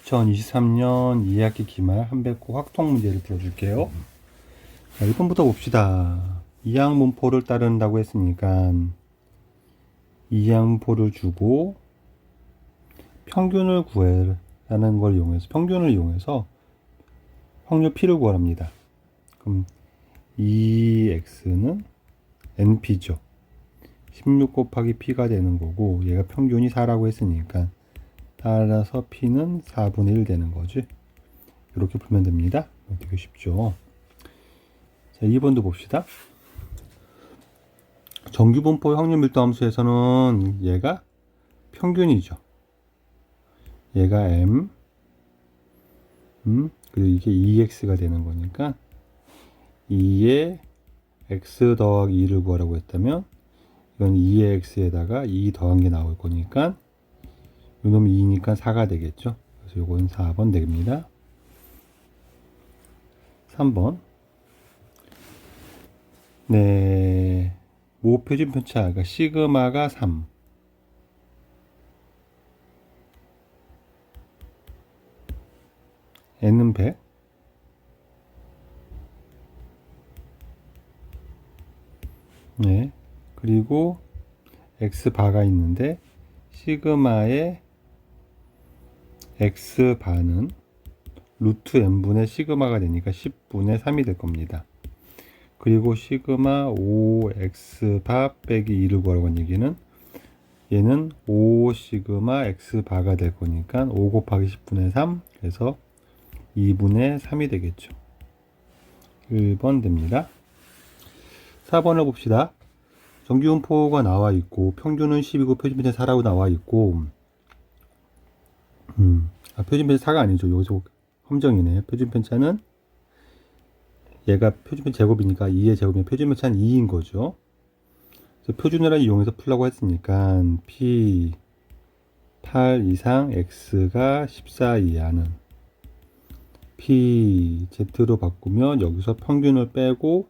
2023년 2학기 기말 한백호 확통 문제를 풀어줄게요. 자, 1번부터 봅시다. 이항분포를 따른다고 했으니까 이항분포를 주고 평균을 구해라는 걸 이용해서 평균을 이용해서 확률 P를 구합니다. 그럼 2x는 np죠. 16 곱하기 P가 되는 거고 얘가 평균이 4라고 했으니까 따라서 P는 4분의 1 되는 거지. 이렇게 풀면 됩니다. 되게 쉽죠. 자, 2번도 봅시다. 정규분포의 확률 밀도 함수에서는 얘가 평균이죠. 얘가 M, 그리고 이게 2x가 되는 거니까 2에 x 더하기 2를 구하라고 했다면 이건 2의 x에다가 2 더한 게 나올 거니까 요놈이 2니까 4가 되겠죠. 그래서 요건 4번 됩니다. 3번. 네. 모 표준 편차, 그러니까 시그마가 3. n은 100. 네. 그리고 x바가 있는데 시그마의 x바는 루트 n분의 시그마가 되니까 10분의 3이 될 겁니다. 그리고 시그마 5x바 빼기 2를 구하라고 한 얘기는 얘는 5 시그마 x바가 될 거니까 5 곱하기 10분의 3, 그래서 2분의 3이 되겠죠. 1번 됩니다. 4번을 봅시다. 정규분포가 나와 있고 평균은 10이고 표준편차 4라고 나와 있고 표준편차 4가 아니죠. 여기서 함정이네. 표준편차는 얘가 표준편 제곱이니까 2의 제곱이면 표준편차는 2인 거죠. 그래서 표준을 이용해서 풀라고 했으니까 P 8 이상 X가 14 이하는 P Z로 바꾸면 여기서 평균을 빼고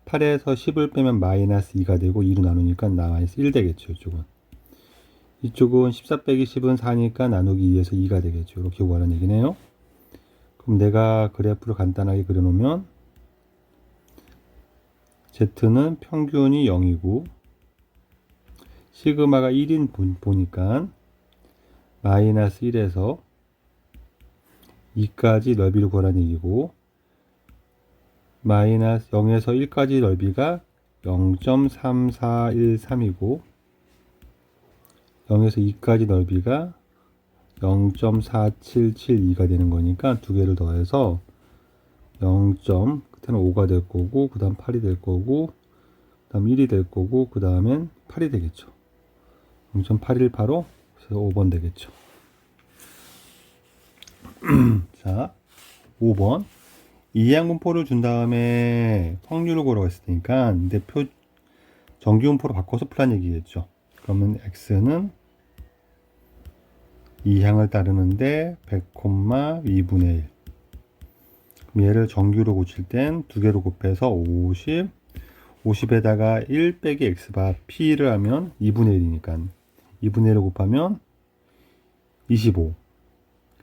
8에서 10을 빼면 마이너스 2가 되고 2로 나누니까 마이너스 1 되겠죠. 이쪽은 14 빼기 10은 4니까 나누기 2에서 2가 되겠죠. 이렇게 구하는 얘기네요. 그럼 내가 그래프를 간단하게 그려놓으면 Z는 평균이 0이고 시그마가 1인 보니까 마이너스 1에서 2까지 넓이를 구하라는 얘기고 마이너스 0에서 1까지 넓이가 0.3413이고 0에서 2까지 넓이가 0.4772가 되는 거니까 두 개를 더해서 0. 끝에는 5가 될 거고 그 다음 8이 될 거고 그 다음 1이 될 거고 그 다음엔 8이 되겠죠. 0.818로 그래서 5번 되겠죠. 자, 5번. 이항분포를 준 다음에 확률을 구하라고 했으니까 근데 정규분포로 바꿔서 풀란 얘기겠죠. 그러면 x는 이항을 따르는데 100, 2분의 1. 그럼 얘를 정규로 고칠 땐 두 개로 곱해서 50, 50에다가 1 빼기 x바 p를 하면 2분의 1이니까 2분의 1을 곱하면 25.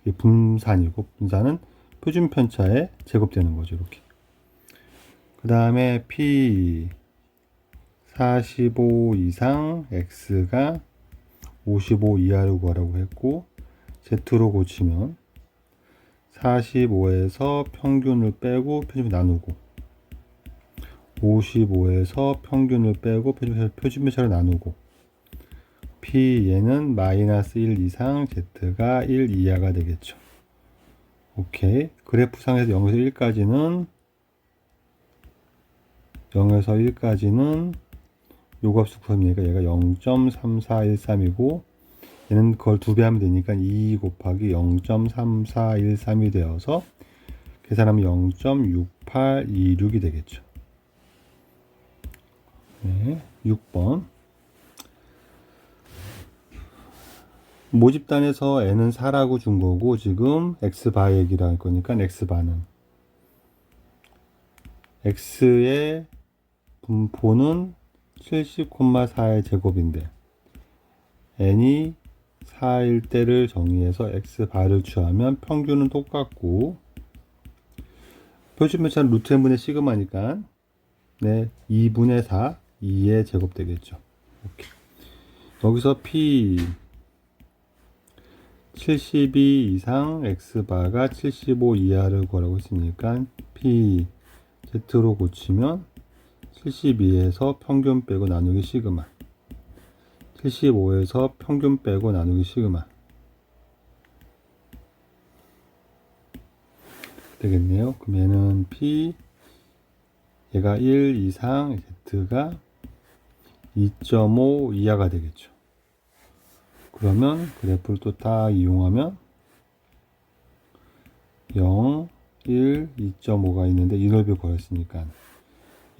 이게 분산이고 분산은 표준 편차에 제곱되는 거죠. 이렇게. 그 다음에 P 45 이상 X가 55 이하를 구하라고 했고 Z로 고치면 45에서 평균을 빼고 표준편 나누고 55에서 평균을 빼고 표준편차를 나누고 P 얘는 마이너스 1 이상 Z가 1 이하가 되겠죠. 오케이. 그래프상에서 0에서 1까지는 요 값을 구하면 얘가 0.3413이고 얘는 그걸 2배 하면 되니까 2 곱하기 0.3413이 되어서 계산하면 0.6826이 되겠죠. 네, 6번. 모집단에서 n은 4라고 준 거고 지금 x바 얘기를 할 거니까 x바는 x의 분포는 70,4의 제곱인데 n이 4일 때를 정의해서 x바를 취하면 평균은 똑같고 표시면차는 루트 n분의 시그마니까 네, 2분의 4 2의 제곱 되겠죠. 오케이. 여기서 p 72 이상 x바가 75 이하를 구하라고 했으니까 p z로 고치면 72에서 평균 빼고 나누기 시그마 75에서 평균 빼고 나누기 시그마 되겠네요. 그럼 얘는 p 얘가 1 이상 z가 2.5 이하가 되겠죠. 그러면 그래프를 또 다 이용하면 0, 1, 2.5가 있는데 이 넓이 구했으니까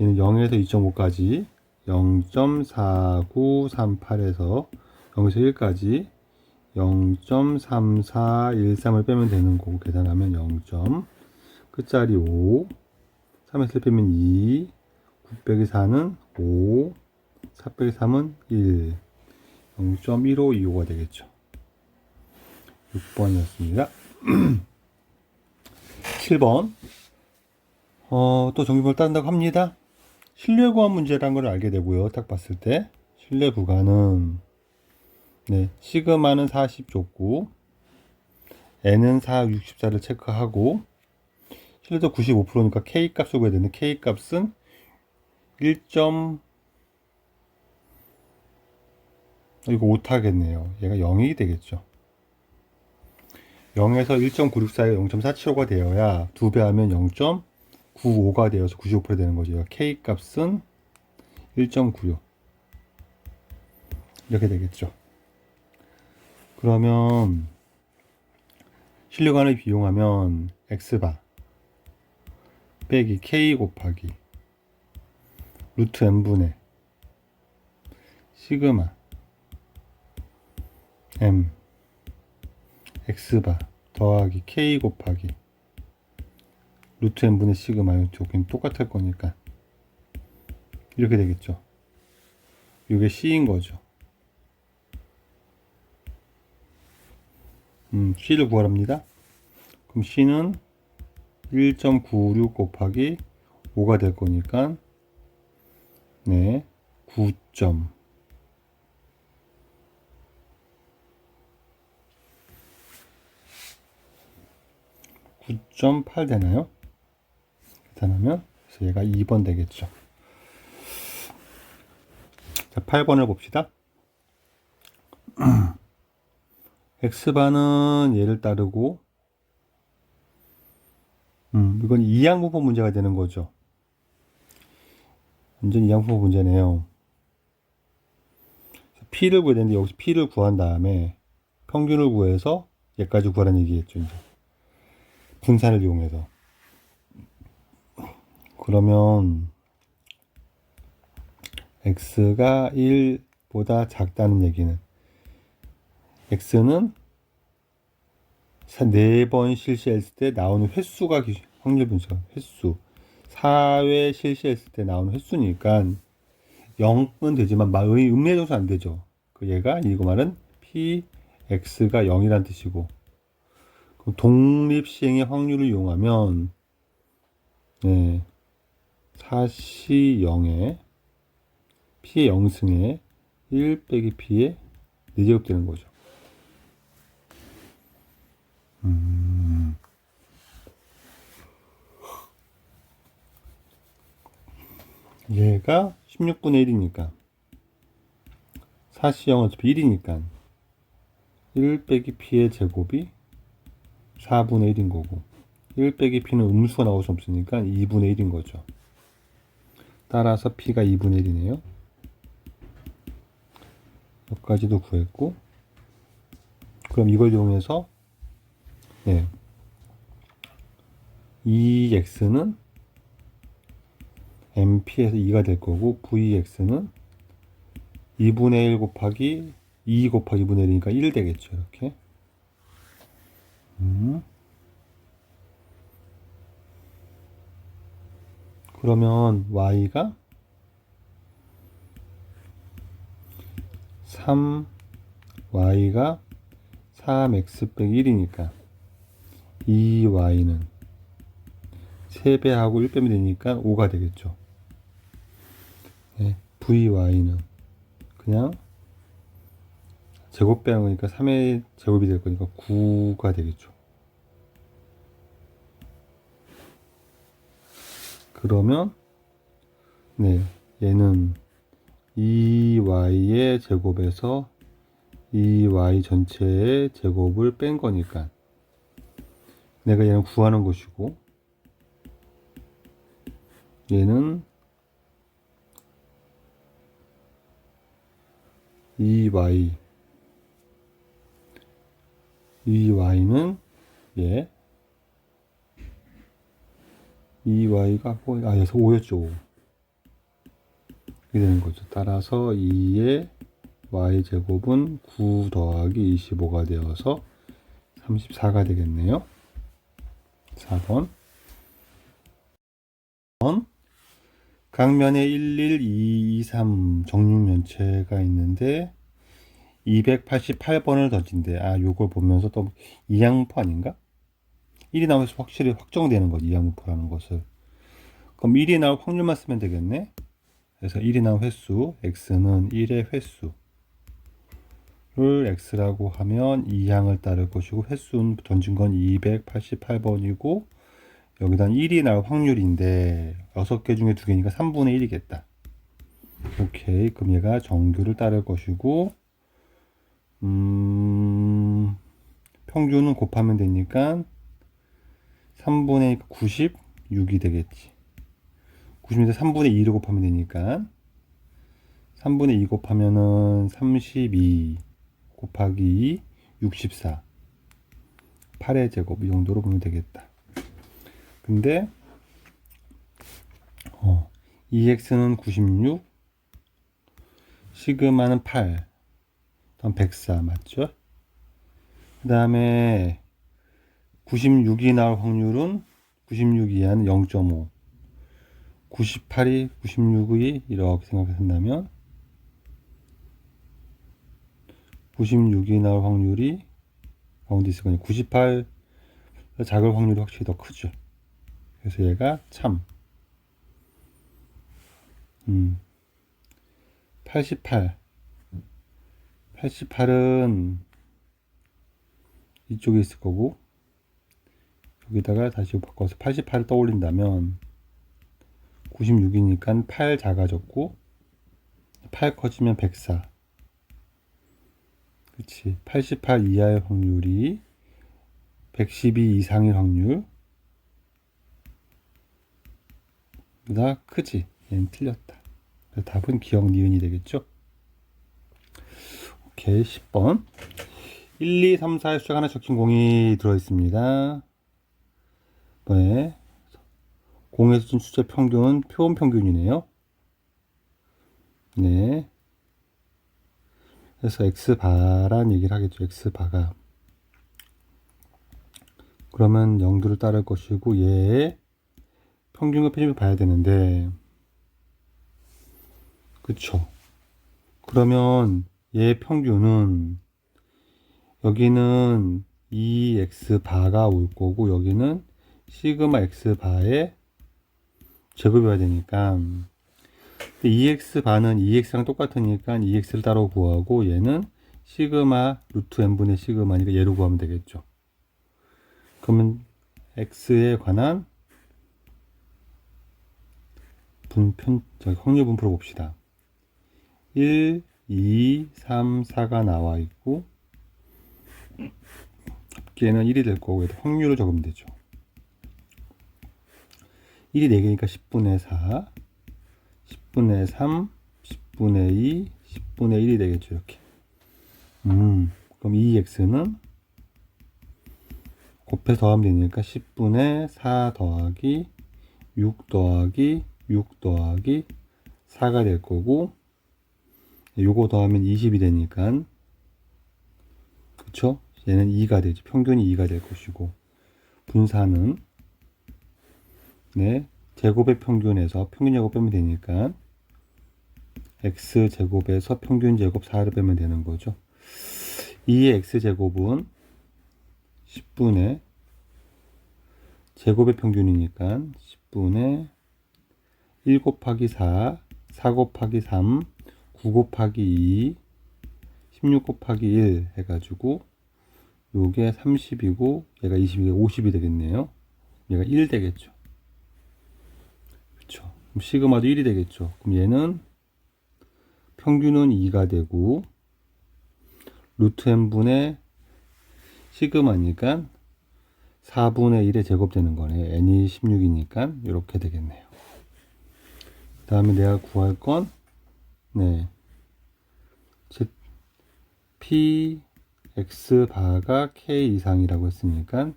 얘는 0에서 2.5까지 0.4938에서 0에서 1까지 0.3413을 빼면 되는 거고 계산하면 0. 끝자리 5 3에서 1 빼면 2 9 빼기 4는 5 4 빼기 3은 1 0.1525가 되겠죠. 6번이었습니다. 7번 또 정규분을 따른다고 합니다. 실내 구간 문제라는 걸 알게 되고요. 딱 봤을 때 실내 구간은 네, 시그마는 40 줬고 n은 4, 64를 체크하고 실내도 95%니까 k 값을 구해야 되는데 k 값은 1. 이거 오타겠네요. 얘가 0이 되겠죠. 0에서 1.96 사이에 0.475가 되어야 2배 하면 0.95가 되어서 95% 되는 거죠. k 값은 1.96 이렇게 되겠죠. 그러면 실력안을 비용하면 x바 빼기 k 곱하기 루트 n분의 시그마 m x바 더하기 k 곱하기 루트 n분의 시그마 여기는 똑같을 거니까 이렇게 되겠죠. 이게 c인 거죠. c를 구하랍니다. 그럼 c는 1.96 곱하기 5가 될 거니까 네 9.8 되나요? 계산하면 그래서 얘가 2번 되겠죠. 자, 8번을 봅시다. x바는 얘를 따르고 이건 이항분법 문제가 되는 거죠. 완전 이항분법 문제네요. p를 구해야 되는데 여기서 p를 구한 다음에 평균을 구해서 얘까지 구하라는 얘기겠죠. 이제 분산을 이용해서 그러면 x가 1보다 작다는 얘기는 x는 4번 실시했을 때 나오는 횟수가 확률 분석 횟수 4회 실시했을 때 나오는 횟수니까 0은 되지만 음례 정수 안 되죠. 그 얘가 이거 말은 p x가 0이란 뜻이고 독립 시행의 확률을 이용하면 네 4시 0에 p의 0승에 1 빼기 p의 4제곱 되는 거죠. 얘가 16분의 1이니까 4시 0은 어차피 1이니까 1 빼기 p의 제곱이 4분의 1인 거고 1 빼기 p는 음수가 나올 수 없으니까 2분의 1인 거죠. 따라서 p가 2분의 1이네요. 여기까지도 구했고 그럼 이걸 이용해서 네. EX는 MP에서 2가 될 거고 VX는 2분의 1 곱하기 2 곱하기 2분의 1이니까 1 되겠죠. 이렇게 그러면 Y가 3 Y가 3x 빼기 1이니까 2y는 3배하고 1 빼면 되니까 5가 되겠죠. 네, vy는 그냥 제곱 빼는 거니까 3의 제곱이 될 거니까 9가 되겠죠. 그러면 네, 얘는 2y의 제곱에서 2y 전체의 제곱을 뺀 거니까 내가 얘는 구하는 것이고, 얘는 2y는 얘 2y가 여기서 5였죠. 5. 이렇게 되는 거죠. 따라서 2의 y제곱은 9 더하기 25가 되어서 34가 되겠네요. 4번. 각면에 11, 2, 2, 3 정육면체가 있는데 288번을 던진대. 요걸 보면서 또 이항분포 아닌가? 1이 나오면서 확실히 확정되는 거지, 이항분포라는 것을. 그럼 1이 나올 확률만 쓰면 되겠네. 그래서 1이 나올 횟수, x는 1의 횟수를 x라고 하면 이항을 따를 것이고, 횟수는 던진 건 288번이고 여기다 1이 나올 확률인데 6개 중에 2개니까 3분의 1이겠다. 오케이. 그럼 얘가 정규를 따를 것이고, 평균은 곱하면 되니까 3분의 96이 되겠지. 90인데 3분의 2를 곱하면 되니까 3분의 2 곱하면은 32 곱하기 64 8의 제곱 이 정도로 보면 되겠다. 근데 2x는 96, 시그마는 8, 다음 104 맞죠? 그 다음에 96이 나올 확률은 96 이하는 0.5, 98이 96이 이렇게 생각한다면 96이 나올 확률이 가운데 있을 거니 98 작을 확률이 확실히 더 크죠. 그래서 얘가 참 88은 이쪽에 있을 거고, 여기다가 다시 바꿔서 88을 떠올린다면 96이니까 8 작아졌고 8 커지면 104. 그치. 88 이하의 확률이 112 이상의 확률 보다 크지. 얘는 틀렸다. 그래서 답은 기억 니은이 되겠죠. 오케이. 10번 1, 2, 3, 4의 숫자가 하나 적힌 공이 들어있습니다. 네. 공에서 준 숫자 평균은 표본 평균이네요. 네. 그래서 x바란 얘기를 하겠죠. x바가. 그러면 0도를 따를 것이고, 얘의 평균과 편집을 봐야 되는데, 그쵸. 그러면 얘의 평균은, 여기는 2x바가 올 거고, 여기는 시그마 x바의 제곱이 와야 되니까, 2x바는 2x랑 똑같으니까 2x를 따로 구하고, 얘는 시그마 루트 n분의 시그마니까 얘로 구하면 되겠죠. 그러면 x에 관한 확률 분포를 봅시다. 1, 2, 3, 4가 나와 있고, 합계는 1이 될 거고, 확률을 적으면 되죠. 1이 4개니까 10분의 4, 10분의 3, 10분의 2, 10분의 1이 되겠죠. 이렇게. 그럼 2x는 곱해서 더하면 되니까 10분의 4 더하기 6 더하기 6 더하기 4가 될 거고, 요거 더하면 20이 되니까, 그쵸? 얘는 2가 되죠. 평균이 2가 될 것이고, 분사는 네, 제곱의 평균에서 평균 제곱 빼면 되니까 x 제곱에서 평균 제곱 4를 빼면 되는 거죠. 2의 x 제곱은 10분의 제곱의 평균이니까 10분의 1 곱하기 4, 4 곱하기 3, 9 곱하기 2, 16 곱하기 1 해가지고 요게 30이고 얘가 20이고 50이 되겠네요. 얘가 1 되겠죠. 그렇죠. 그럼 시그마도 1이 되겠죠. 그럼 얘는 평균은 2가 되고 루트 n분의 시그마니까 4분의 1의 제곱 되는 거네요. n이 16이니까 이렇게 되겠네요. 그 다음에 내가 구할 건 네, p x 바가 k 이상이라고 했으니까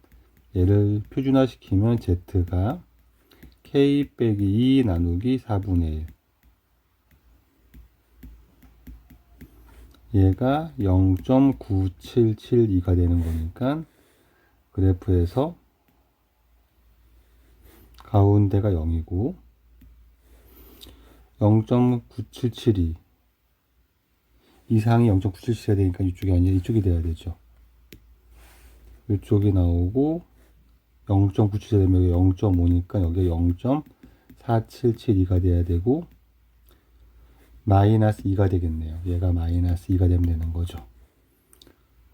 얘를 표준화시키면 z가 k 빼기 2 나누기 4분의 1 얘가 0.9772가 되는 거니까 그래프에서 가운데가 0이고 0.9772 이상이 0.977이 되니까 이쪽이 아니라 이쪽이 돼야 되죠. 이쪽이 나오고 0.97 되면 0.5니까 여기 0.4772가 돼야 되고 마이너스 2가 되겠네요. 얘가 마이너스 2가 되면 되는 거죠.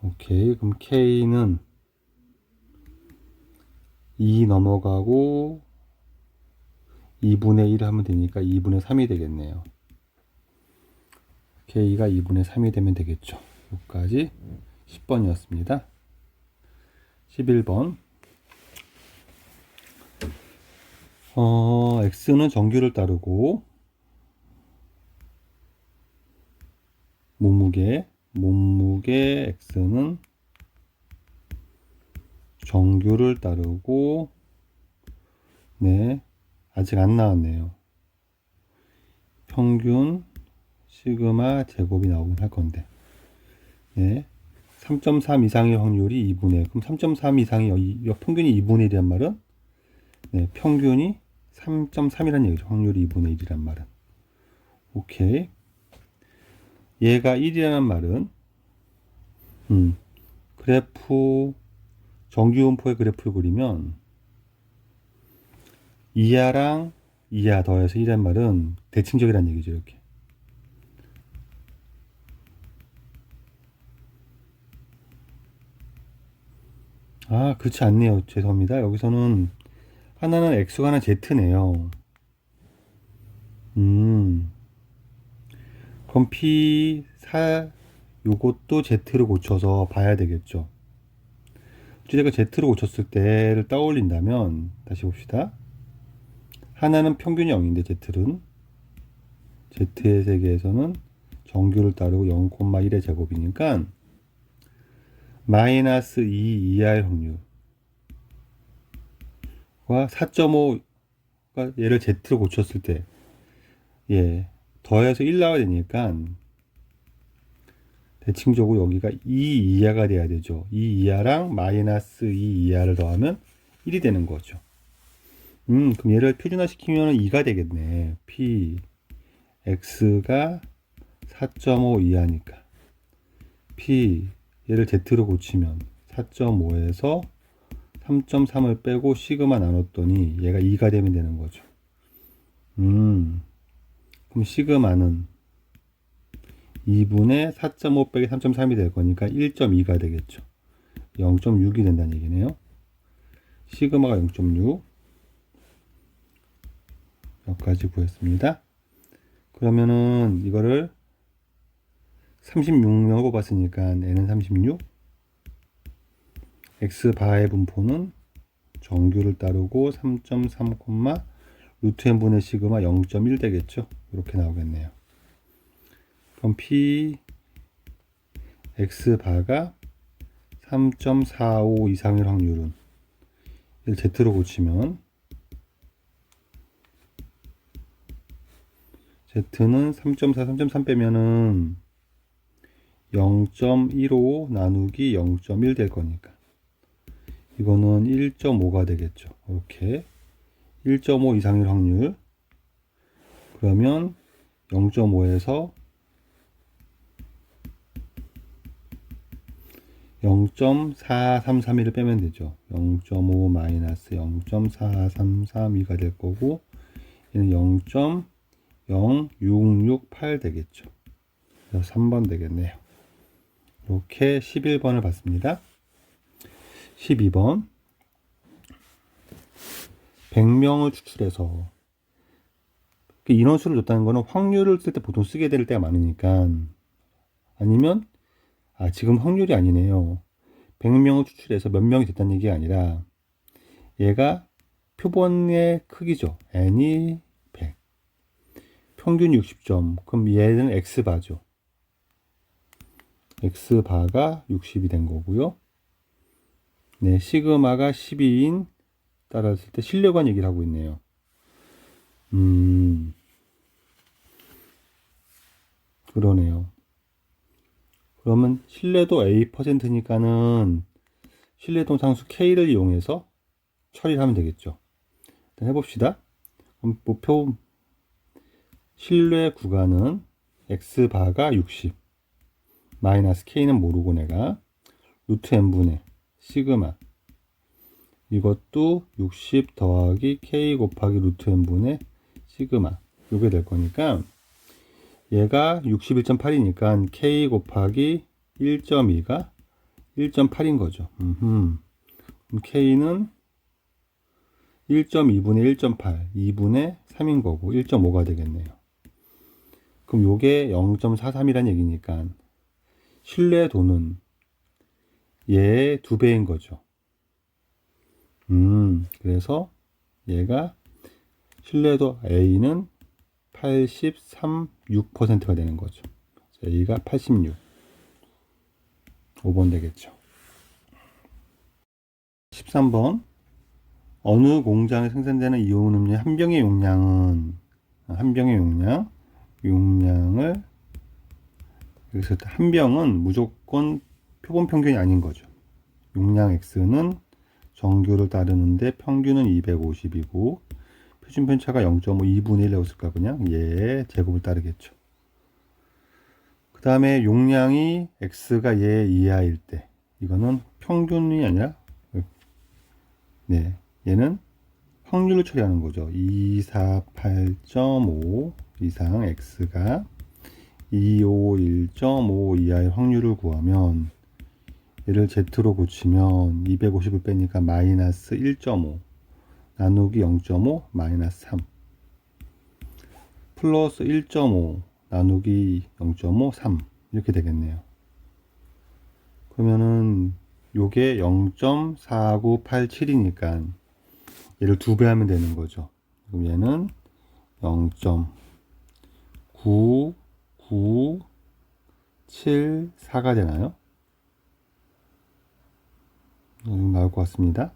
오케이. 그럼 K는 2 넘어가고 2분의 1 하면 되니까 2분의 3이 되겠네요. K가 2분의 3이 되면 되겠죠. 여기까지 10번이었습니다. 11번. X는 정규를 따르고 몸무게 X는 정규를 따르고 네, 아직 안 나왔네요. 평균 시그마 제곱이 나오긴 할 건데 네, 3.3 이상의 확률이 2분의 그럼 3.3 이상이 평균이 2분의 1이란 말은 네, 평균이 3.3이라는 얘기죠. 확률이 2분의 1이란 말은. 오케이. 얘가 1이라는 말은 그래프 정규분포의 그래프를 그리면 이하랑 이하 더해서 1이란 말은 대칭적이라는 얘기죠. 이렇게. 아, 그렇지 않네요. 죄송합니다. 여기서는 하나는 X가 하나 Z네요. 그럼 P4 요것도 Z를 고쳐서 봐야 되겠죠. 제가 Z를 고쳤을 때를 떠올린다면 다시 봅시다. 하나는 평균이 0인데 Z는 Z의 세계에서는 정규를 따르고 0,1의 제곱이니까 마이너스 2 이하의 확률과 4.5가 얘를 Z로 고쳤을 때 예, 더해서 1 나와야 되니까 대칭적으로 여기가 2 이하가 돼야 되죠. 2 이하랑 마이너스 2 이하를 더하면 1이 되는 거죠. 그럼 얘를 표준화시키면 2가 되겠네. P X가 4.5 이하니까 P 얘를 Z로 고치면 4.5에서 3.3을 빼고 시그마 나눴더니 얘가 2가 되면 되는 거죠. 그럼 시그마는 2분의 4.5 빼기 3.3이 될 거니까 1.2가 되겠죠. 0.6이 된다는 얘기네요. 시그마가 0.6 여기까지 구했습니다. 그러면은 이거를 36명을 뽑았으니까 n은 36 x바의 분포는 정규를 따르고 3.3, 루트 n분의 시그마 0.1 되겠죠. 이렇게 나오겠네요. 그럼 p x바가 3.45 이상일 확률은 이를 z로 고치면 z는 3.4, 3.3 빼면은 0.15 나누기 0.1 될 거니까 이거는 1.5가 되겠죠. 이렇게 1.5 이상일 확률 그러면 0.5에서 0.4332를 빼면 되죠. 0.5 마이너스 0.4332가 될 거고, 얘는 0.0668 되겠죠. 그래서 3번 되겠네요. 이렇게 11번을 봤습니다. 12번. 100명을 추출해서 인원수를 줬다는 거는 확률을 쓸 때 보통 쓰게 될 때가 많으니까, 아니면 지금 확률이 아니네요. 100명을 추출해서 몇 명이 됐다는 얘기가 아니라 얘가 표본의 크기죠. n이 100, 평균 60점. 그럼 얘는 x바죠. x바가 60이 된 거고요. 네, 시그마가 12인 따랐을 때 신뢰관 얘기를 하고 있네요. 그러네요. 그러면 신뢰도 A%니까는 신뢰도 상수 K를 이용해서 처리를 하면 되겠죠. 일단 해봅시다. 그럼 목표 신뢰 구간은 X바가 60 마이너스 K는 모르고 내가 루트 N분의 시그마, 이것도 60 더하기 K 곱하기 루트 N분의 시그마, 요게 될 거니까 얘가 61.8이니까 K 곱하기 1.2가 1.8인 거죠. 그럼 K는 1.2분의 1.8, 2분의 3인 거고 1.5가 되겠네요. 그럼 요게 0.43이란 얘기니까 신뢰도는 얘의 2배인 거죠. 그래서 얘가 신뢰도 A는 83.6%가 되는 거죠. A가 86. 5번 되겠죠. 13번. 어느 공장에 생산되는 이온 음료 한 병의 용량을 여기서 한 병은 무조건 표본 평균이 아닌 거죠. 용량 X는 정규를 따르는데 평균은 250이고 표준 편차가 0.5, 2분의 1이라고 쓸까 그냥 얘의 제곱을 따르겠죠. 그 다음에 용량이 X가 얘 이하일 때 이거는 평균이 아니라 얘는 확률을 처리하는 거죠. 248.5 이상 X가 251.5 이하의 확률을 구하면 얘를 Z로 고치면 250을 빼니까 마이너스 1.5 나누기 0.5 마이너스 3 플러스 1.5 나누기 0.5 3 이렇게 되겠네요. 그러면은 요게 0.4987이니까 얘를 2배 하면 되는 거죠. 그럼 얘는 0.9974가 되나요? 나올 것 같습니다.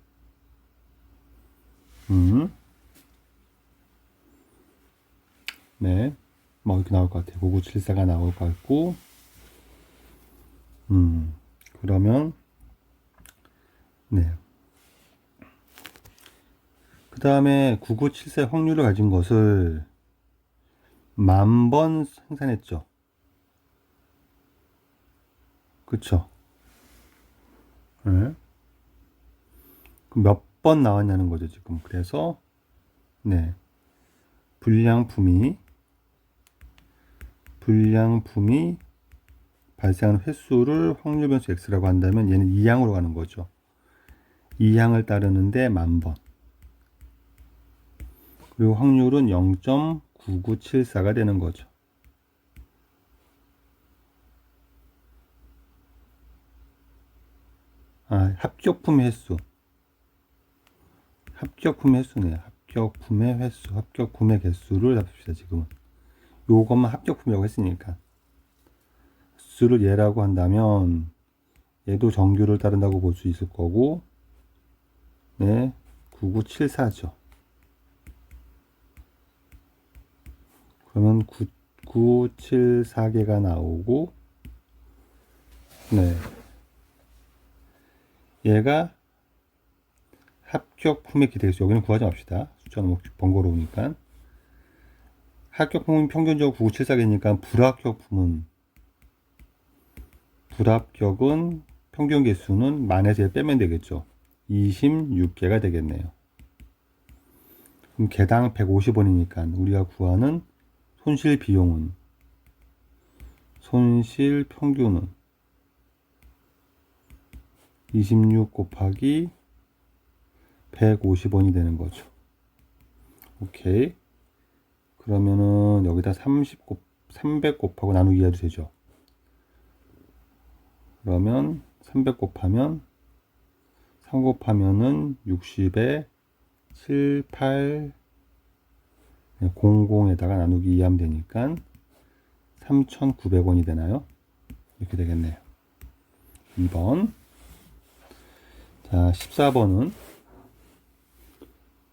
네, 뭐 이렇게 나올 것 같아요. 9974가 나올 것 같고, 그러면 네. 그 다음에 9974 확률을 가진 것을 10,000번 생산했죠. 그쵸? 네. 몇 번 나왔냐는 거죠, 지금. 그래서, 네. 불량품이 발생하는 횟수를 확률 변수 X라고 한다면 얘는 2항으로 가는 거죠. 2항을 따르는데 10,000번. 그리고 확률은 0.9974가 되는 거죠. 합격품 횟수. 합격품의 횟수네요. 합격품의 횟수, 합격품의 개수를 잡읍시다, 지금은. 요것만 합격품이라고 했으니까. 수를 얘라고 한다면, 얘도 정규를 따른다고 볼 수 있을 거고, 네, 9974죠. 그러면 9974개가 나오고, 네. 얘가 합격품의 기대수, 여기는 구하지 맙시다. 숫자는 번거로우니까. 합격품은 평균적으로 9974개니까 불합격은 평균 개수는 만에서 1 빼면 되겠죠. 26개가 되겠네요. 그럼 개당 150원이니까 우리가 구하는 손실 비용은, 손실 평균은 26 곱하기 150원이 되는 거죠. 오케이. 그러면은 여기다 300 곱하고 나누기 해도 되죠. 그러면 300 곱하면 3 곱하면은 60에 7, 8, 00에다가 나누기 2하면 되니까 3,900원이 되나요? 이렇게 되겠네요. 2번. 자, 14번은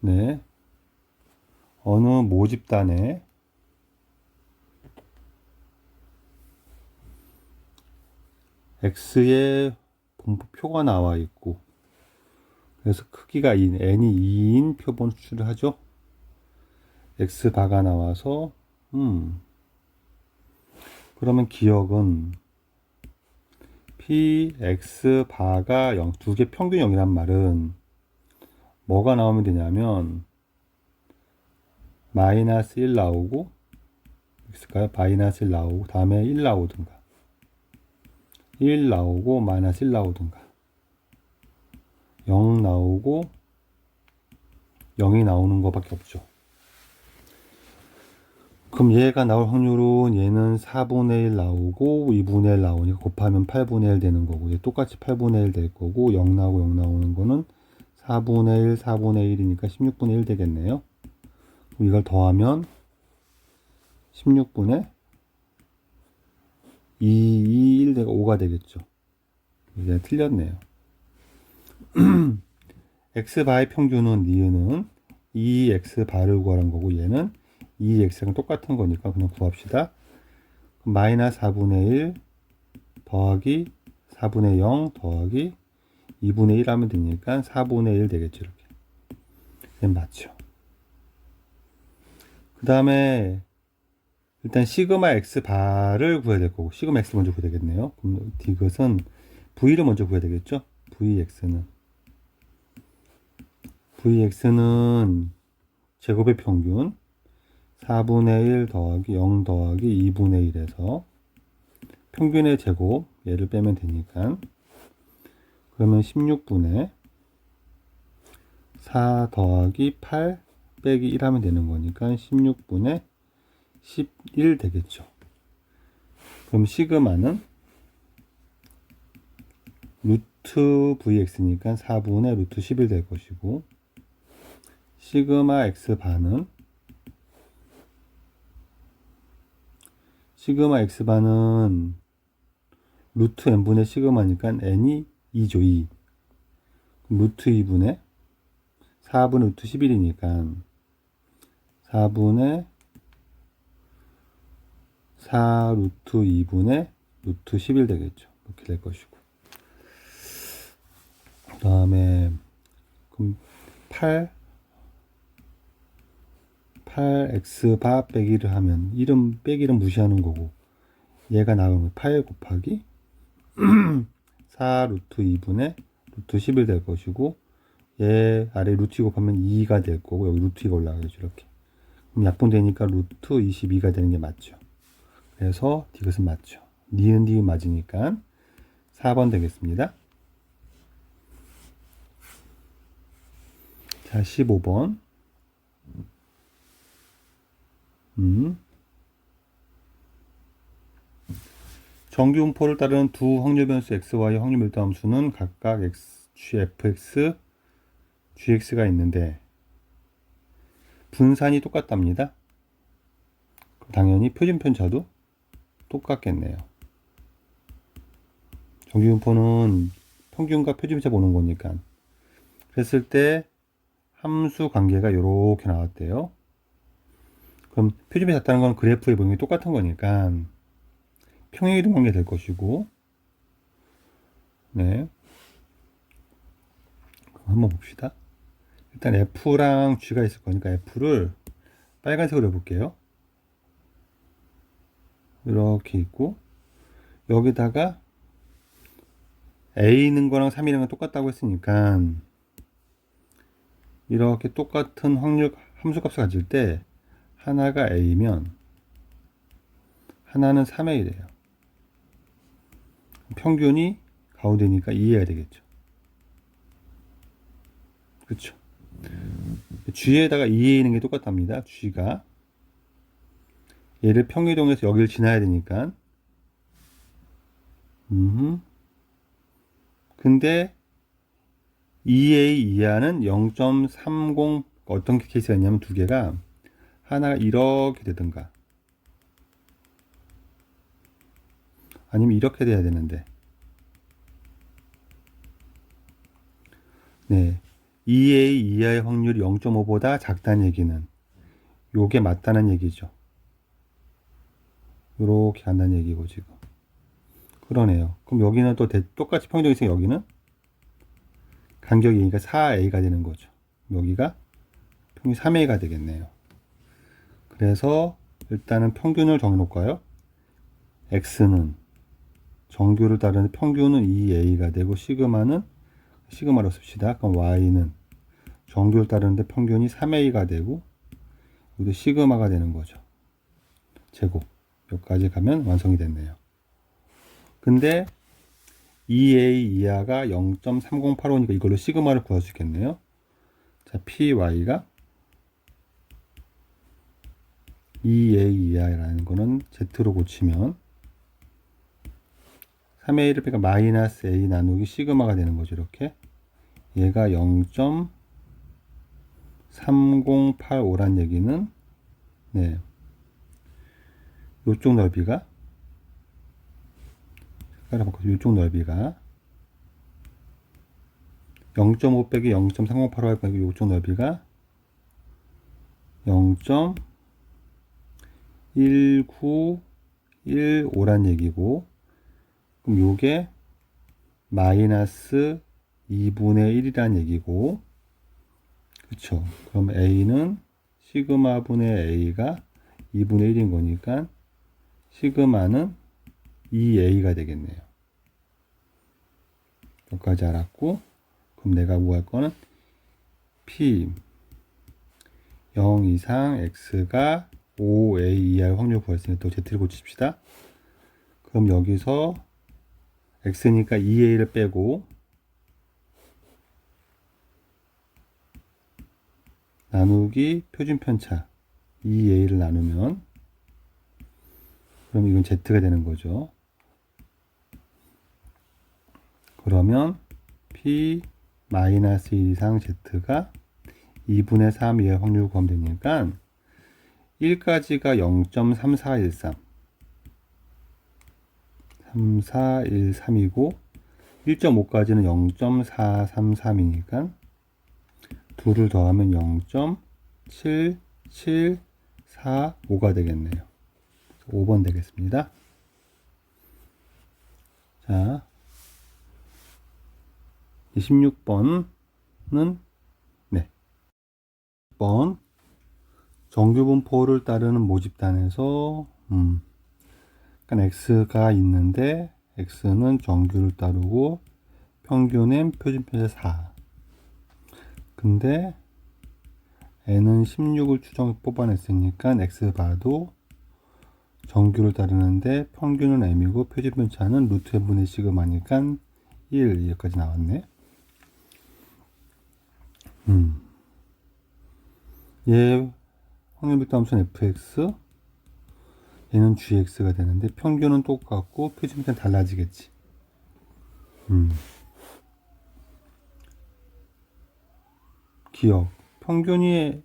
네, 어느 모집단에 X의 분포표가 나와 있고, 그래서 크기가 n이 2인 표본 수출을 하죠. X바가 나와서 그러면 기억은 Px바가 0, 두 개 평균 0이란 말은 뭐가 나오면 되냐면 마이너스 1 나오고, 있을까요? 마이너스 1 나오고, 다음에 1 나오든가 1 나오고 마이너스 1 나오든가 0 나오고 0이 나오는 것밖에 없죠. 그럼 얘가 나올 확률은 얘는 4분의 1 나오고 2분의 1 나오니까 곱하면 8분의 1 되는 거고, 얘 똑같이 8분의 1 될 거고, 0 나오고 0 나오는 거는 4분의 1, 4분의 1이니까 16분의 1 되겠네요. 그럼 이걸 더하면 16분의 2, 1 되고 5가 되겠죠. 이제 틀렸네요. x바의 평균은 니은은 2x바를 구하는 거고, 얘는 2x랑 똑같은 거니까 그냥 구합시다. 그럼 마이너스 4분의 1 더하기 4분의 0 더하기 2분의 1 하면 되니까 4분의 1 되겠죠. 이렇게. 얘는 맞죠. 그 다음에 일단 시그마 x 바를 구해야 될 거고, 시그마 x 먼저 구해야 되겠네요. 그럼 이것은 v를 먼저 구해야 되겠죠. vx는 제곱의 평균 4분의 1 더하기 0 더하기 2분의 1에서 평균의 제곱, 얘를 빼면 되니까, 그러면 16분의 4 더하기 8 빼기 1 하면 되는 거니까 16분의 11 되겠죠. 그럼 시그마는 루트 vx니까 4분의 루트 11 될 것이고, 시그마 x바는 루트 n분의 시그마니까 n이 2죠. 2. 루트 2분의 4분의 루트 11이니까 4분의 4 루트 2분의 루트 11 되겠죠. 이렇게 될 것이고, 그 다음에 그럼 8x바 빼기를 하면 1은 빼기는 무시하는 거고, 얘가 나오면 8 곱하기 4 루트 2분의 루트 11 될 것이고, 얘 아래 루트 2 곱하면 2가 될 거고, 여기 루트 2가 올라가겠죠. 이렇게. 그럼 약분되니까 루트 22가 되는 게 맞죠. 그래서 이것은 맞죠. 니은 맞으니까 4번 되겠습니다. 자, 15번. 정규분포를 따르는 두 확률 변수 xy의 확률 밀도 함수는 각각 fx, gx가 있는데 분산이 똑같답니다. 당연히 표준 편차도 똑같겠네요. 정규분포는 평균과 표준편차 보는 거니까. 그랬을 때 함수 관계가 이렇게 나왔대요. 그럼 표준편차 같다는 건 그래프에 보면 똑같은 거니까 평행이동 관계 될 것이고, 네. 그럼 한번 봅시다. 일단 F랑 G가 있을 거니까 F를 빨간색으로 해볼게요. 이렇게 있고, 여기다가 A는 거랑 3이랑 건 똑같다고 했으니까 이렇게 똑같은 확률 함수값을 가질 때 하나가 A면 하나는 3A래요. 평균이 가운데니까 2A가 되겠죠. 그렇죠. G에다가 2A 있는 게 똑같답니다. G가 얘를 평이동해서 여기를 지나야 되니까 근데 2A 이하는 0.30 어떤 케이스가 있냐면 두 개가 하나가 이렇게 되든가 아니면 이렇게 돼야 되는데 네 2A 이하의 확률이 0.5보다 작다는 얘기는 요게 맞다는 얘기죠. 요렇게 간다는 얘기고 지금 그러네요. 그럼 여기는 또 똑같이 평정이 있으니까 여기는 간격이니까 4A가 되는 거죠. 여기가 평균 3A가 되겠네요. 그래서 일단은 평균을 정해놓을까요? X는 정규를 따르는 평균은 2A가 되고 시그마는 시그마로 씁시다. 그럼 Y는 정규를 따르는데 평균이 3A가 되고 여기도 시그마가 되는 거죠. 제곱 여기까지 가면 완성이 됐네요. 근데 2A 이하가 0.3085니까 이걸로 시그마를 구할 수 있겠네요. 자, PY가 2A 이하라는 거는 Z로 고치면 3A를 빼니까 마이너스 A 나누기 시그마가 되는 거죠. 이렇게 얘가 0.3085란 얘기는 네, 요쪽 넓이가 요쪽 넓이가 0.5 빼기 0.3085 할 거니까 요쪽 넓이가 0.1915란 얘기고 그럼 요게 마이너스 2분의 1이란 얘기고 그쵸. 그럼 A는 시그마 분의 A가 2분의 1인 거니까 시그마는 2A가 되겠네요. 여기까지 알았고 그럼 내가 구할 거는 P 0 이상 X가 5A 이하의 확률 구했으니까 또 Z를 고칩시다. 그럼 여기서 X니까 2A를 빼고 나누기 표준편차 2A를 나누면 그럼 이건 Z가 되는 거죠. 그러면 P 마이너스 1 이상 Z가 2분의 3 이하의 확률 구하면 되니까 1까지가 0.3413 3413이고 1.5까지는 0.433이니까 둘을 더하면 0.7745가 되겠네요. 5번 되겠습니다. 자, 26번은 네. 6번 정규분포를 따르는 모집단에서 그러니까 x가 있는데 x는 정규를 따르고 평균은 표준편차 4. 근데 n은 16을 뽑아냈으니까 x바도 정규를 따르는데 평균은 m이고 표준편차는 루트 n분의 시그마니까 1 여기까지 나왔네. 얘 확률비트 함수는 fx 얘는 gx가 되는데 평균은 똑같고 표준편차는 달라지겠지. 기억 평균이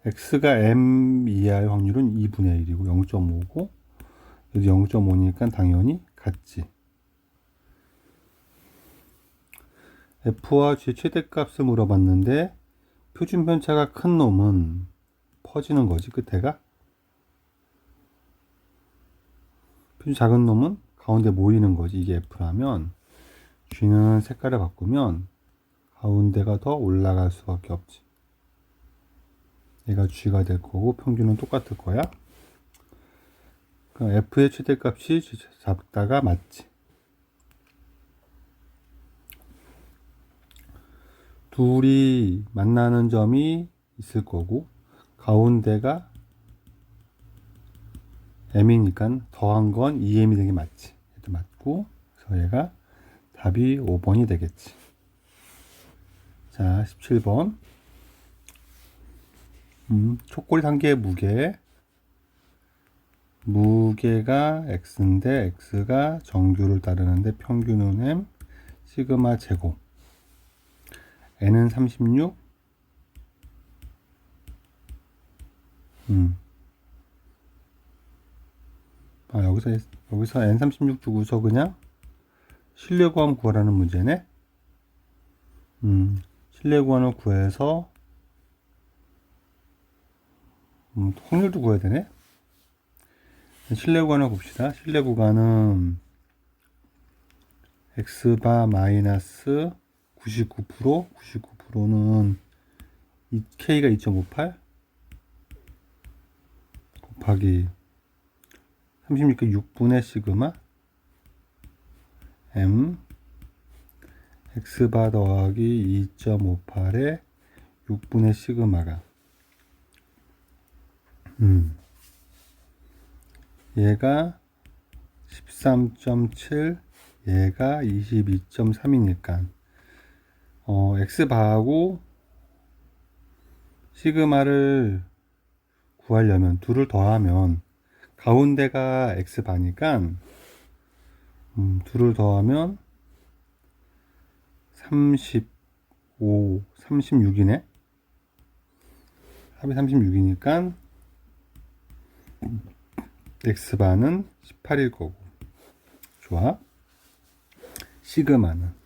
x가 m 이하의 확률은 2분의 1이고 0.5고 여기 0.5니까 당연히 같지. f와 g의 최대값을 물어봤는데 표준편차가 큰 놈은 퍼지는 거지 끝에가. 표준 작은 놈은 가운데 모이는 거지. 이게 f라면 g는 색깔을 바꾸면 가운데가 더 올라갈 수밖에 없지. 얘가 g가 될 거고 평균은 똑같을 거야. 그럼 f의 최대값이 작다가 맞지. 둘이 만나는 점이 있을 거고 가운데가 m이니까 더한 건 2m이 되는 게 맞지. 얘도 맞고 그래서 얘가 답이 5번이 되겠지. 자, 17번. 초콜릿 한 개의 무게가 x인데 x가 정규를 따르는데 평균은 m 시그마 제곱 n은 36 여기서 n36 주고서 그냥 실내구함 구하라는 문제네. 실내구함을 구해서 확률도 구해야 되네. 실내구간을 봅시다. 실내구간은 x바 마이너스 99%, 99%는 k가 2.58 곱하기 36개 6분의 시그마 m x바 더하기 2.58에 6분의 시그마가 얘가 13.7 얘가 22.3이니까 x바하고 시그마를 구하려면 둘을 더하면 가운데가 x바니까 둘을 더하면 35, 36이네. 합이 36이니까 x바는 18일 거고. 좋아. 시그마는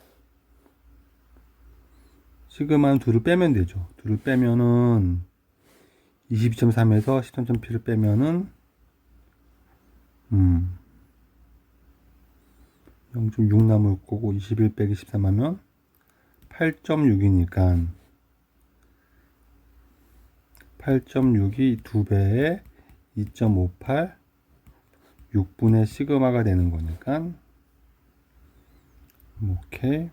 둘을 빼면 되죠. 둘을 빼면은 22.3에서 13.7을 빼면은 0.6 남을 거고 21 빼기 13 하면 8.6이니까 8.6이 2배에 2.58 6분의 시그마가 되는 거니까 오케이.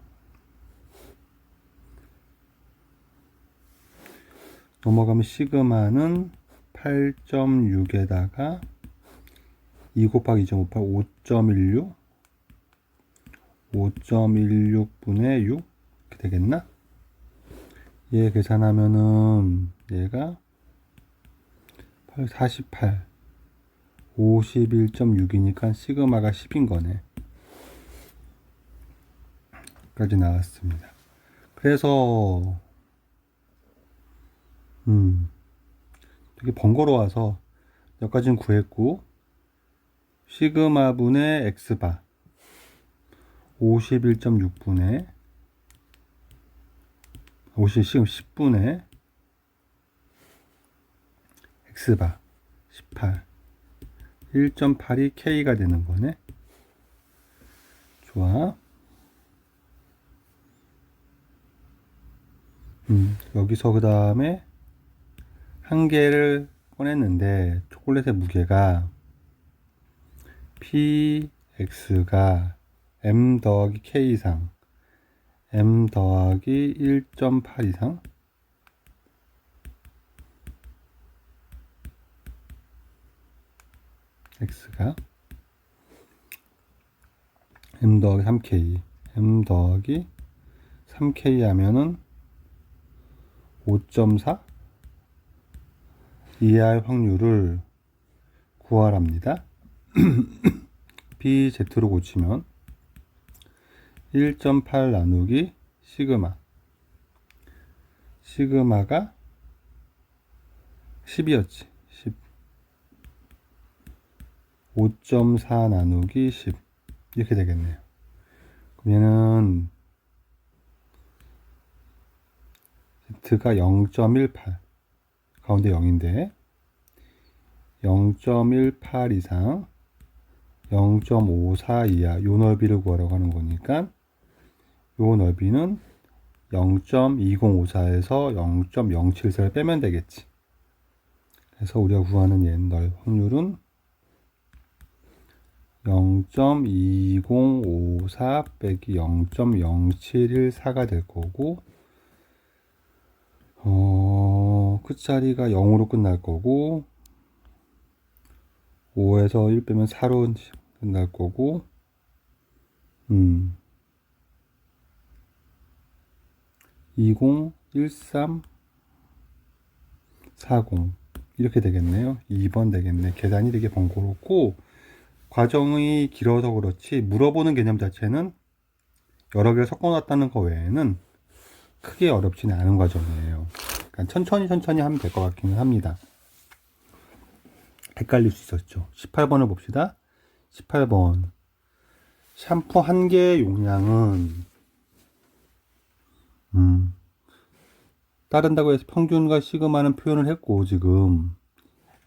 넘어가면 시그마는 8.6에다가 2 곱하기 2.58 5.16 5.16분의 6 이렇게 되겠나? 얘 계산하면은 얘가 48 51.6이니까 시그마가 10인 거네. 까지 나왔습니다. 그래서 되게 번거로워서 여기까지는 구했고 시그마 분의 x바 51.6분의 50 10분의 x바 18 1.8이 k가 되는 거네. 좋아. 여기서 그 다음에 한 개를 꺼냈는데 초콜릿의 무게가 px가 m 더하기 k 이상 m 더하기 1.8 이상 x가 m 더하기 3k m 더하기 3k 하면은 5.4 이하의 확률을 구하랍니다. bz로 고치면 1.8 나누기 시그마가 10이었지. 10 5.4 나누기 10 이렇게 되겠네요. 그럼 얘는 z가 0.18 가운데 0인데 0.18 이상 0.54 이하 요 넓이를 구하라고 하는 거니까 요 넓이는 0.2054에서 0.074를 빼면 되겠지. 그래서 우리가 구하는 얘 확률은 0.2054 빼기 0.0714가 될 거고 끝자리가 0으로 끝날 거고 5에서 1 빼면 4로 끝날 거고 20, 13, 40 이렇게 되겠네요. 2번 되겠네. 계산이 되게 번거롭고 과정이 길어서 그렇지 물어보는 개념 자체는 여러 개를 섞어놨다는 거 외에는 크게 어렵지는 않은 과정이에요. 그러니까 천천히 하면 될 것 같기는 합니다. 헷갈릴 수 있었죠. 18번을 봅시다. 18번 샴푸 한 개의 용량은 따른다고 해서 평균과 시그마는 표현을 했고 지금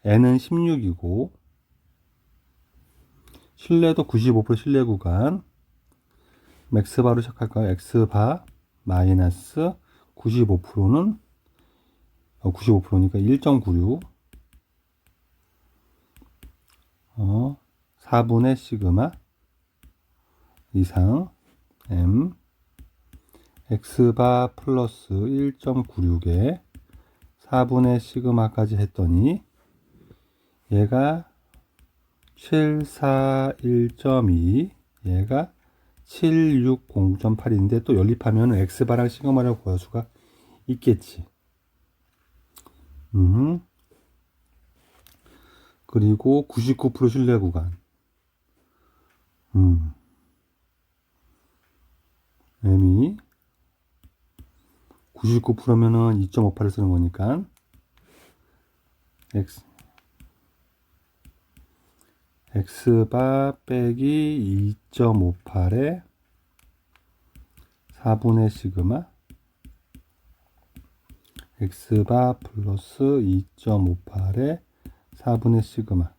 n은 16이고 실내도 95% 실내 구간 맥스바로 시작할까요? x바 마이너스 95%는 95%니까 1.96 4분의 시그마 이상 m x바 플러스 1.96에 4분의 시그마까지 했더니 얘가 741.2 얘가 760.8인데 또 연립하면 x바랑 시그마를 구할 수가 있겠지. 그리고 99% 신뢰 구간. m이 99%면은 2.58을 쓰는 거니까 x바 빼기 2.58에 4분의 시그마 x바 플러스 2.58에 4분의 시그마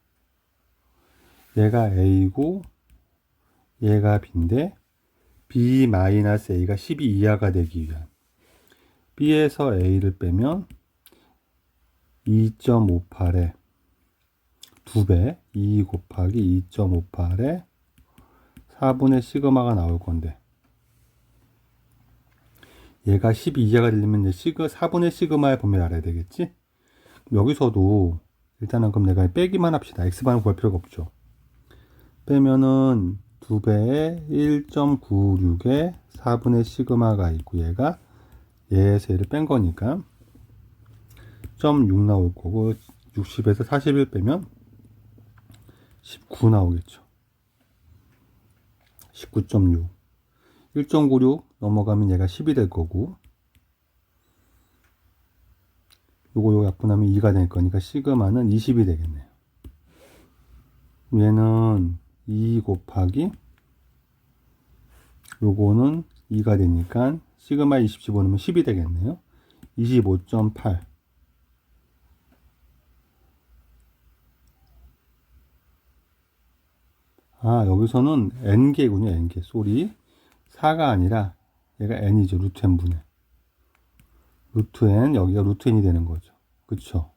얘가 a고 얘가 b인데 b 마이너스 a가 12 이하가 되기 위한 b에서 a를 빼면 2.58에 2배 2 곱하기 2.58에 4분의 시그마가 나올 건데 얘가 12 이하가 되려면 이제 4분의 시그마의 범위를 알아야 되겠지? 여기서도 일단은 그럼 내가 빼기만 합시다. x반을 구할 필요가 없죠. 빼면은 2배에 1.96에 4분의 시그마가 있고 얘가 얘에서 얘를 뺀 거니까 0.6 나올 거고 60에서 41 빼면 19 나오겠죠. 19.6 1.96 넘어가면 얘가 10이 될 거고 요거 약분하면 2가 될 거니까 시그마는 20이 되겠네요. 얘는 2 곱하기 요거는 2가 되니까 시그마 20 집어넣으면 10이 되겠네요. 25.8 여기서는 n개군요. n개 쏘리 4가 아니라 얘가 n이죠. 루트 n분의 루트 n 여기가 루트 n이 되는 거죠. 그쵸?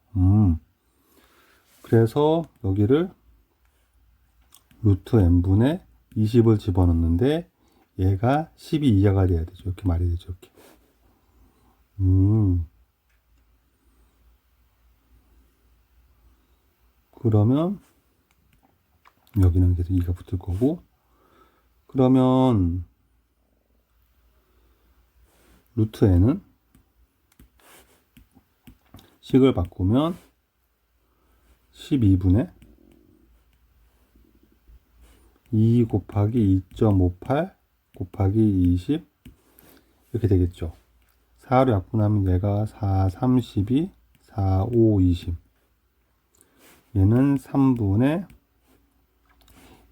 그래서 여기를 루트 n분의 20을 집어넣는데 얘가 12 이하가 돼야 되죠. 이렇게 말이 되죠. 이렇게. 그러면 여기는 계속 2가 붙을 거고 그러면 루트 n은 식을 바꾸면 12분의 2 곱하기 2.58 곱하기 20 이렇게 되겠죠. 4로 약분하면 얘가 4, 32, 4, 5, 20 얘는 3분의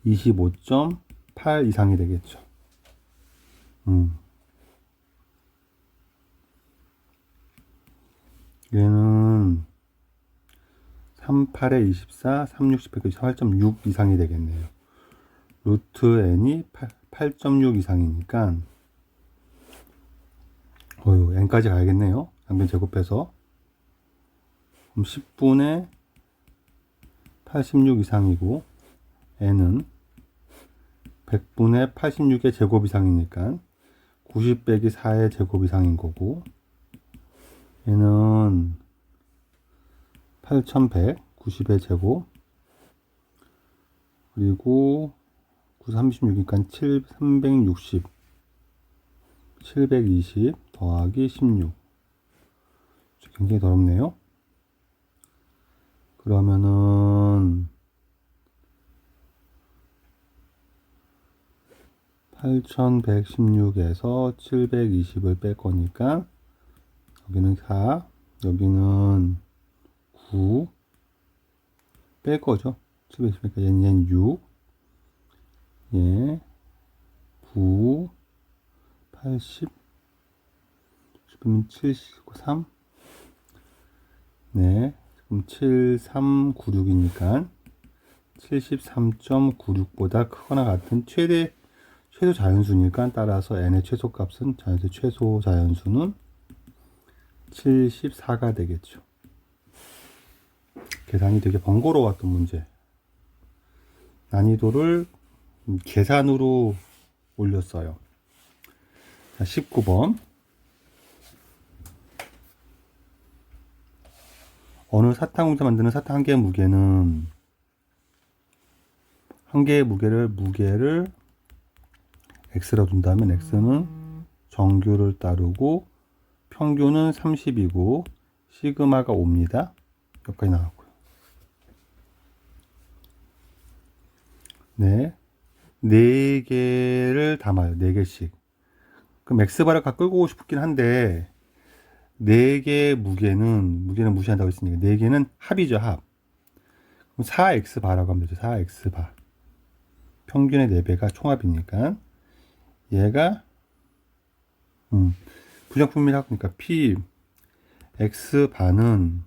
25.8 이상이 되겠죠. 얘는 38에 24, 36, 10, 8.6 이상이 되겠네요. 루트 n이 8.6 이상이니까 n까지 가야겠네요. 양변 제곱해서 그럼 10분의 86 이상이고 n은 100분의 86의 제곱 이상이니까 90 빼기 4의 제곱 이상인 거고 얘는 8190의 제곱 그리고 936이니까 360 720 더하기 16 굉장히 더럽네요. 그러면은 8116에서 720을 뺄 거니까 여기는 4 여기는 9 뺄 거죠. 720이니까 얘는 6 예, 9 80 그러면 73 네, 그럼 7396이니까 73.96보다 크거나 같은 최소 자연수니까 따라서 n의 최소값은 최소 자연수는 74가 되겠죠. 계산이 되게 번거로웠던 문제. 난이도를 계산으로 올렸어요. 자, 19번. 어느 사탕공사 만드는 사탕 한 개의 무게는 한 개의 무게를 x로 둔다면 x는 정규를 따르고 평균은 30이고 시그마가 5입니다. 여기까지 나왔고요. 네, 4개를 담아요. 4개씩. 그럼 x바를 각 끌고 오고 싶긴 한데 4개의 무게는 무시한다고 했으니까 4개는 합이죠. 합. 그럼 4x바라고 하면 되죠. 4x바. 평균의 4배가 총합이니까 얘가 부정품이라고 하니까 p x바는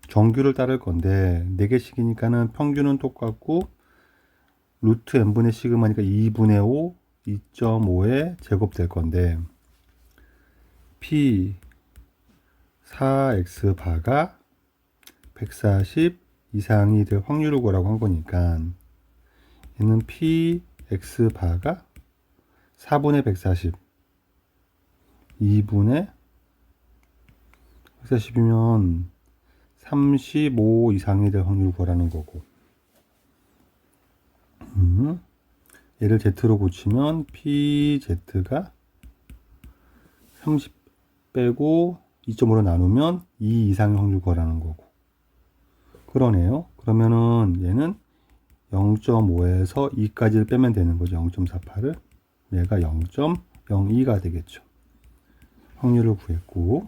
정규를 따를 건데 4개씩이니까는 평균은 똑같고 루트 n분의 시그마니까 2분의 5 2.5의 제곱 될 건데 p 4x바가 140 이상이 될 확률을 구하라고 한 거니까 얘는 p x바가 4분의 140 2분의 140이면 35 이상이 될 확률을 구하라는 거고 얘를 z로 고치면 pz가 30 빼고 2.5로 나누면 2 이상의 확률 구하라는 거고 그러네요. 그러면은 얘는 0.5에서 2까지를 빼면 되는 거죠. 0.48을 얘가 0.02가 되겠죠. 확률을 구했고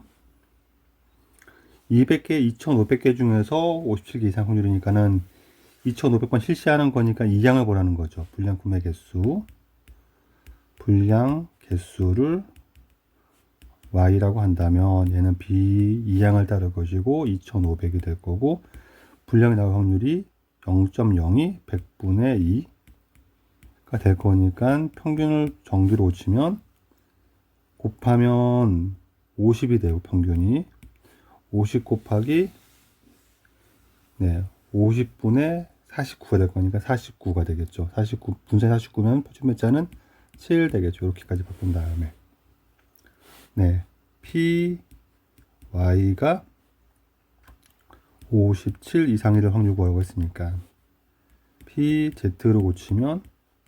200개, 2500개 중에서 57개 이상 확률이니까는 2500번 실시하는 거니까 2양을 보라는 거죠. 불량 구매 개수. 불량 개수를 y라고 한다면 얘는 b 2양을 따를 것이고 2500이 될 거고 불량이 나올 확률이 0.02 100분의 2가 될 거니까 평균을 정규로 고치면 곱하면 50이 되고 평균이 50 곱하기 50분의 49가 될 거니까 49가 되겠죠. 49 분쇄 49면 표준매자는 7 되겠죠. 이렇게까지 바꾼 다음에 p y가 57 이상이 될 확률 구하라고 했으니까 p z로 고치면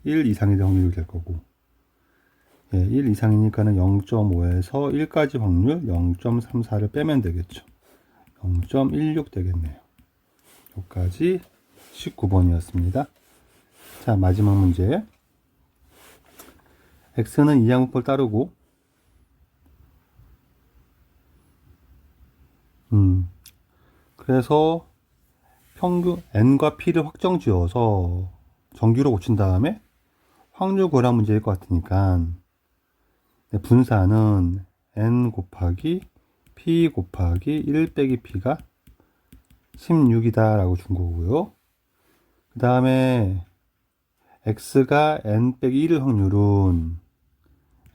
1 이상이 될 확률이 될 거고 1 이상이니까는 0.5에서 1까지 확률 0.34를 빼면 되겠죠. 0.16 되겠네요. 여기까지 19번이었습니다. 자, 마지막 문제. x는 이항분법을 따르고 그래서 평균 n과 p를 확정 지어서 정규로 고친 다음에 확률 구하라 문제일 것 같으니까 분사는 n 곱하기 p 곱하기 1 빼기 p가 16이다 라고 준 거고요. 그 다음에 x가 n 빼기 1의 확률은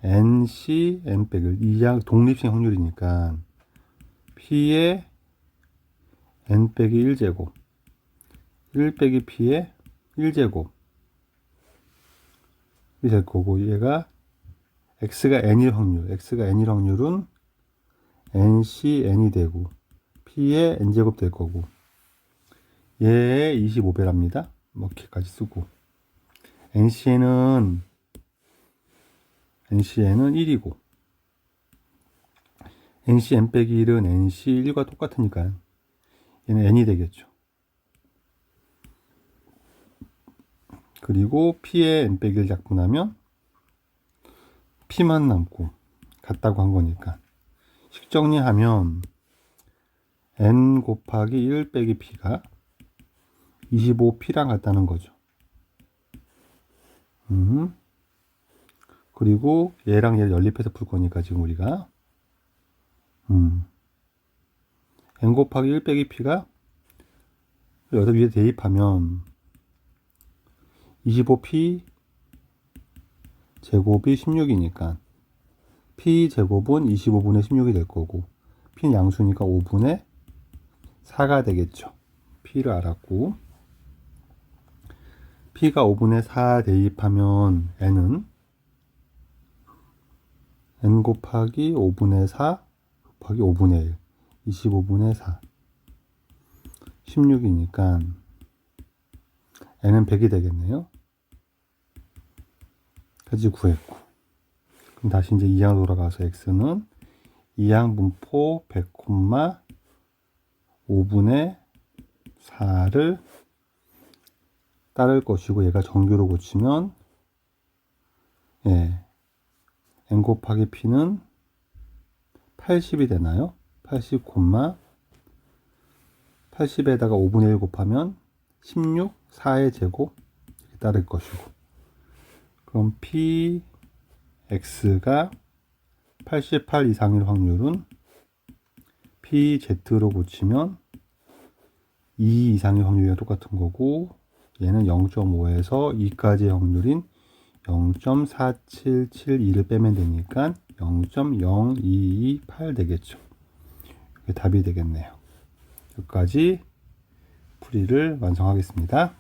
nc n 빼기 1 이양 독립性확률이니까 p의 n 빼기 1제곱 1 빼기 p의 1제곱이 될 거고 얘가 x가 n일 확률은 NC N이 되고 P의 N제곱 될 거고 얘의 25배랍니다. 이렇게까지 쓰고 NCN은 1이고 NC N 빼기 1은 NC 1과 똑같으니까 얘는 N이 되겠죠. 그리고 P의 N 빼기 1 약분하면 P만 남고 같다고 한 거니까 식정리하면 N 곱하기 1 빼기 P가 25P랑 같다는 거죠. 그리고 얘랑 얘를 연립해서 풀 거니까 지금 우리가 N 곱하기 1 빼기 P가 여기서 위에 대입하면 25P 제곱이 16이니까 P 제곱은 25분의 16이 될 거고 P는 양수니까 5분의 4가 되겠죠. P를 알았고 P가 5분의 4 대입하면 N은 N 곱하기 5분의 4 곱하기 5분의 1 25분의 4 16이니까 N은 100이 되겠네요. 까지 구했고 그럼 다시 이제 2항 돌아가서 X는 2항 분포 100, 5분의 4를 따를 것이고 얘가 정규로 고치면 N 곱하기 P는 80이 되나요? 80, 80에다가 5분의 1 곱하면 16, 4의 제곱 이렇게 따를 것이고 그럼 PX가 88 이상일 확률은 PZ로 고치면 2 이상의 확률이랑 똑같은 거고 얘는 0.5에서 2까지의 확률인 0.4772를 빼면 되니까 0.0228 되겠죠. 이게 답이 되겠네요. 여기까지 풀이를 완성하겠습니다.